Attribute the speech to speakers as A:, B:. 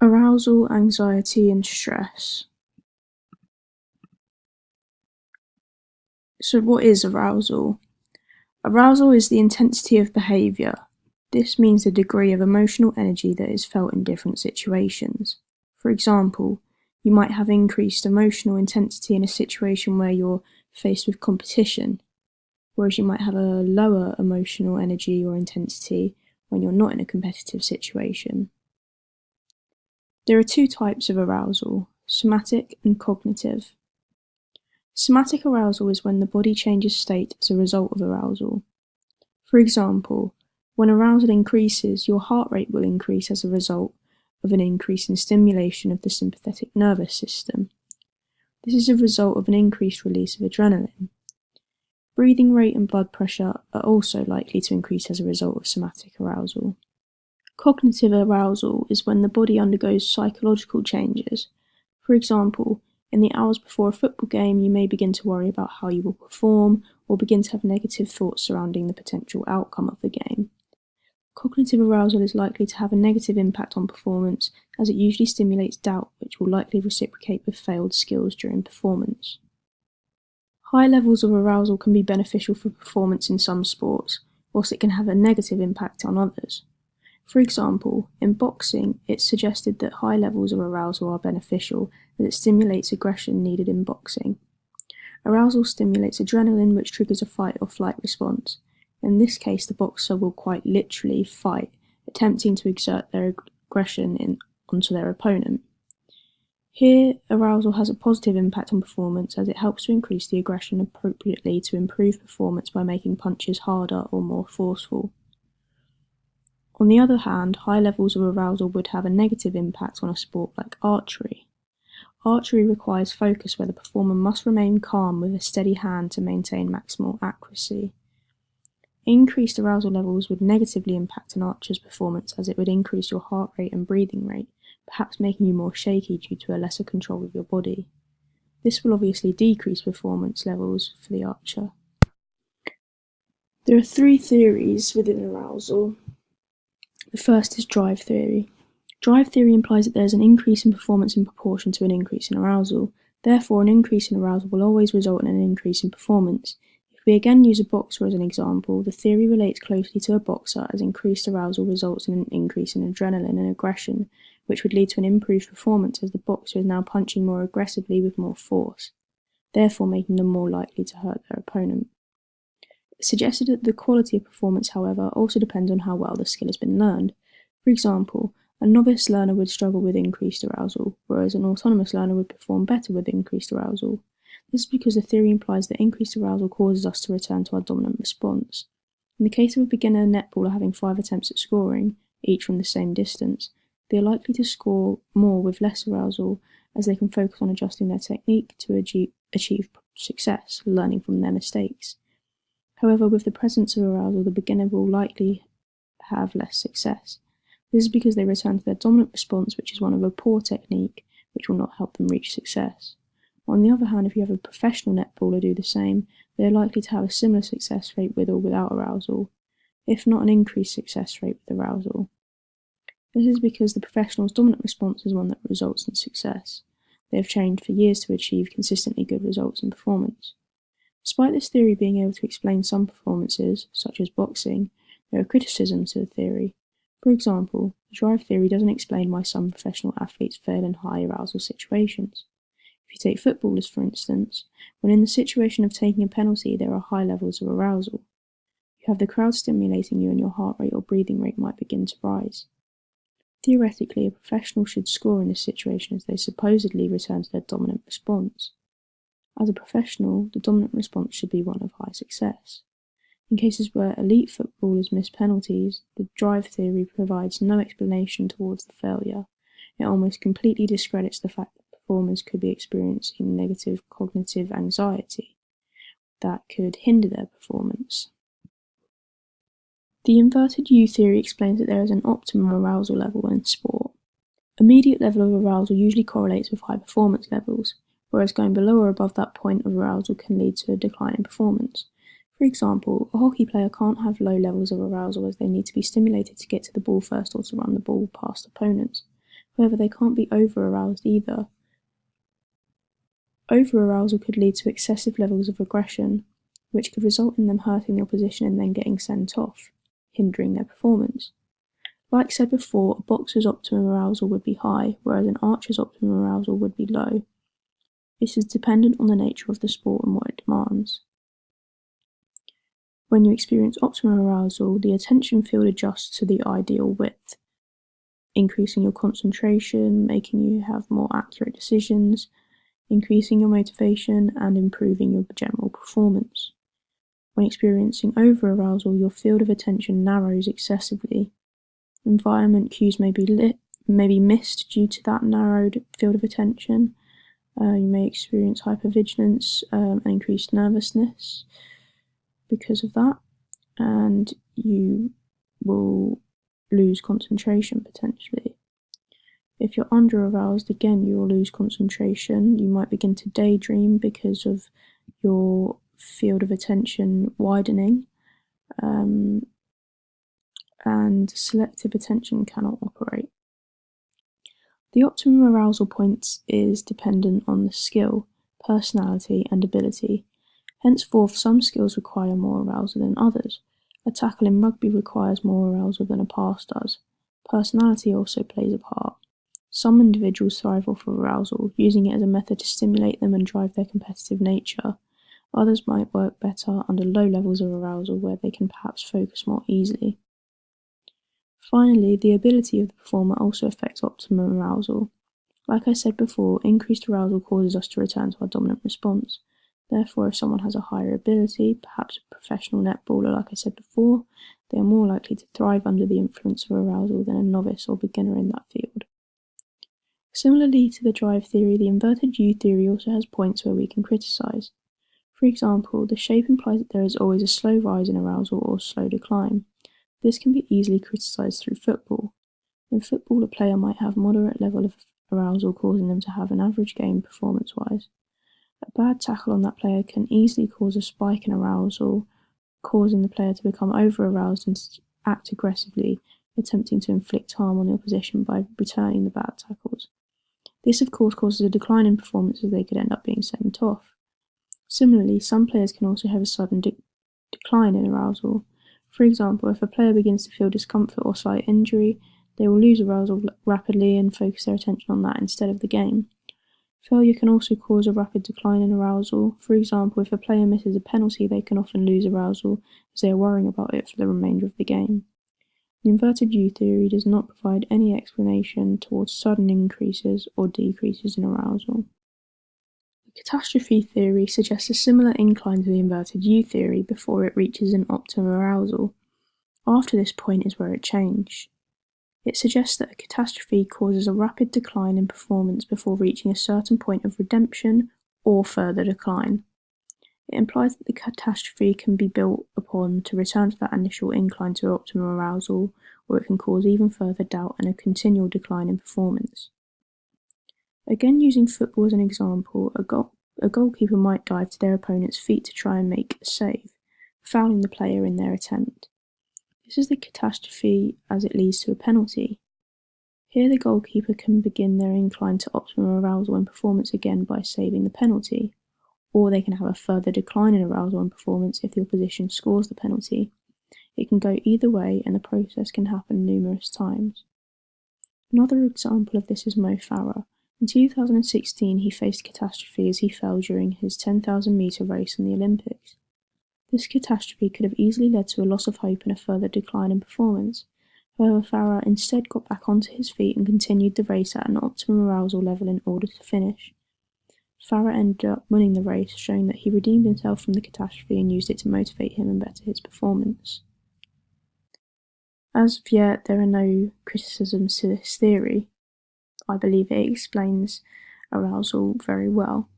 A: Arousal, anxiety, and stress. So what is arousal? Arousal is the intensity of behaviour. This means the degree of emotional energy that is felt in different situations. For example, you might have increased emotional intensity in a situation where you're faced with competition, whereas you might have a lower emotional energy or intensity when you're not in a competitive situation. There are two types of arousal, somatic and cognitive. Somatic arousal is when the body changes state as a result of arousal. For example, when arousal increases, your heart rate will increase as a result of an increase in stimulation of the sympathetic nervous system. This is a result of an increased release of adrenaline. Breathing rate and blood pressure are also likely to increase as a result of somatic arousal. Cognitive arousal is when the body undergoes psychological changes. For example, in the hours before a football game, you may begin to worry about how you will perform or begin to have negative thoughts surrounding the potential outcome of the game. Cognitive arousal is likely to have a negative impact on performance, as it usually stimulates doubt, which will likely reciprocate with failed skills during performance. High levels of arousal can be beneficial for performance in some sports, whilst it can have a negative impact on others. For example, in boxing, it's suggested that high levels of arousal are beneficial as it stimulates aggression needed in boxing. Arousal stimulates adrenaline, which triggers a fight or flight response. In this case, the boxer will quite literally fight, attempting to exert their aggression onto their opponent. Here, arousal has a positive impact on performance as it helps to increase the aggression appropriately to improve performance by making punches harder or more forceful. On the other hand, high levels of arousal would have a negative impact on a sport like archery. Archery requires focus where the performer must remain calm with a steady hand to maintain maximal accuracy. Increased arousal levels would negatively impact an archer's performance as it would increase your heart rate and breathing rate, perhaps making you more shaky due to a lesser control of your body. This will obviously decrease performance levels for the archer. There are three theories within arousal. The first is drive theory. Drive theory implies that there is an increase in performance in proportion to an increase in arousal. Therefore, an increase in arousal will always result in an increase in performance. If we again use a boxer as an example, the theory relates closely to a boxer as increased arousal results in an increase in adrenaline and aggression, which would lead to an improved performance as the boxer is now punching more aggressively with more force, therefore making them more likely to hurt their opponent. It's suggested that the quality of performance, however, also depends on how well the skill has been learned. For example, a novice learner would struggle with increased arousal, whereas an autonomous learner would perform better with increased arousal. This is because the theory implies that increased arousal causes us to return to our dominant response. In the case of a beginner netballer having 5 attempts at scoring, each from the same distance, they are likely to score more with less arousal as they can focus on adjusting their technique to achieve success, learning from their mistakes. However, with the presence of arousal, the beginner will likely have less success. This is because they return to their dominant response, which is one of a poor technique, which will not help them reach success. On the other hand, if you have a professional netballer do the same, they are likely to have a similar success rate with or without arousal, if not an increased success rate with arousal. This is because the professional's dominant response is one that results in success. They have trained for years to achieve consistently good results in performance. Despite this theory being able to explain some performances, such as boxing, there are criticisms to the theory. For example, the drive theory doesn't explain why some professional athletes fail in high arousal situations. If you take footballers, for instance, when in the situation of taking a penalty, there are high levels of arousal. You have the crowd stimulating you and your heart rate or breathing rate might begin to rise. Theoretically, a professional should score in this situation as they supposedly return to their dominant response. As a professional, the dominant response should be one of high success. In cases where elite footballers miss penalties, the drive theory provides no explanation towards the failure. It almost completely discredits the fact that performers could be experiencing negative cognitive anxiety that could hinder their performance. The inverted U theory explains that there is an optimum arousal level in sport. Immediate level of arousal usually correlates with high performance levels, whereas going below or above that point of arousal can lead to a decline in performance. For example, a hockey player can't have low levels of arousal as they need to be stimulated to get to the ball first or to run the ball past opponents. However, they can't be over-aroused either. Over-arousal could lead to excessive levels of aggression, which could result in them hurting the opposition and then getting sent off, hindering their performance. Like said before, a boxer's optimum arousal would be high, whereas an archer's optimum arousal would be low. This is dependent on the nature of the sport and what it demands. When you experience optimum arousal, the attention field adjusts to the ideal width, increasing your concentration, making you have more accurate decisions, increasing your motivation, and improving your general performance. When experiencing over-arousal, your field of attention narrows excessively. Environment cues may be missed due to that narrowed field of attention. You may experience hypervigilance and increased nervousness because of that, and you will lose concentration potentially. If you're under-aroused, again, you will lose concentration. You might begin to daydream because of your field of attention widening, and selective attention cannot operate. The optimum arousal points is dependent on the skill, personality, and ability. Henceforth, some skills require more arousal than others. A tackle in rugby requires more arousal than a pass does. Personality also plays a part. Some individuals thrive off of arousal, using it as a method to stimulate them and drive their competitive nature. Others might work better under low levels of arousal where they can perhaps focus more easily. Finally, the ability of the performer also affects optimum arousal. Like I said before, increased arousal causes us to return to our dominant response. Therefore, if someone has a higher ability, perhaps a professional netballer like I said before, they are more likely to thrive under the influence of arousal than a novice or beginner in that field. Similarly to the drive theory, the inverted U theory also has points where we can criticise. For example, the shape implies that there is always a slow rise in arousal or slow decline. This can be easily criticised through football. In football, a player might have moderate level of arousal causing them to have an average game performance-wise. A bad tackle on that player can easily cause a spike in arousal, causing the player to become over-aroused and act aggressively, attempting to inflict harm on the opposition by returning the bad tackles. This, of course, causes a decline in performance as they could end up being sent off. Similarly, some players can also have a sudden decline in arousal. For example, if a player begins to feel discomfort or slight injury, they will lose arousal rapidly and focus their attention on that instead of the game. Failure can also cause a rapid decline in arousal. For example, if a player misses a penalty, they can often lose arousal as they are worrying about it for the remainder of the game. The inverted U theory does not provide any explanation towards sudden increases or decreases in arousal. The catastrophe theory suggests a similar incline to the inverted U theory before it reaches an optimum arousal. After this point is where it changed. It suggests that a catastrophe causes a rapid decline in performance before reaching a certain point of redemption or further decline. It implies that the catastrophe can be built upon to return to that initial incline to optimum arousal, or it can cause even further doubt and a continual decline in performance. Again, using football as an example, a goalkeeper might dive to their opponent's feet to try and make a save, fouling the player in their attempt. This is the catastrophe as it leads to a penalty. Here the goalkeeper can begin their incline to optimum arousal and performance again by saving the penalty, or they can have a further decline in arousal and performance if the opposition scores the penalty. It can go either way and the process can happen numerous times. Another example of this is Mo Farah. In 2016 he faced catastrophe as he fell during his 10,000 metre race in the Olympics. This catastrophe could have easily led to a loss of hope and a further decline in performance. However, Farah instead got back onto his feet and continued the race at an optimum arousal level in order to finish. Farah ended up winning the race, showing that he redeemed himself from the catastrophe and used it to motivate him and better his performance. As of yet, there are no criticisms to this theory. I believe it explains arousal very well.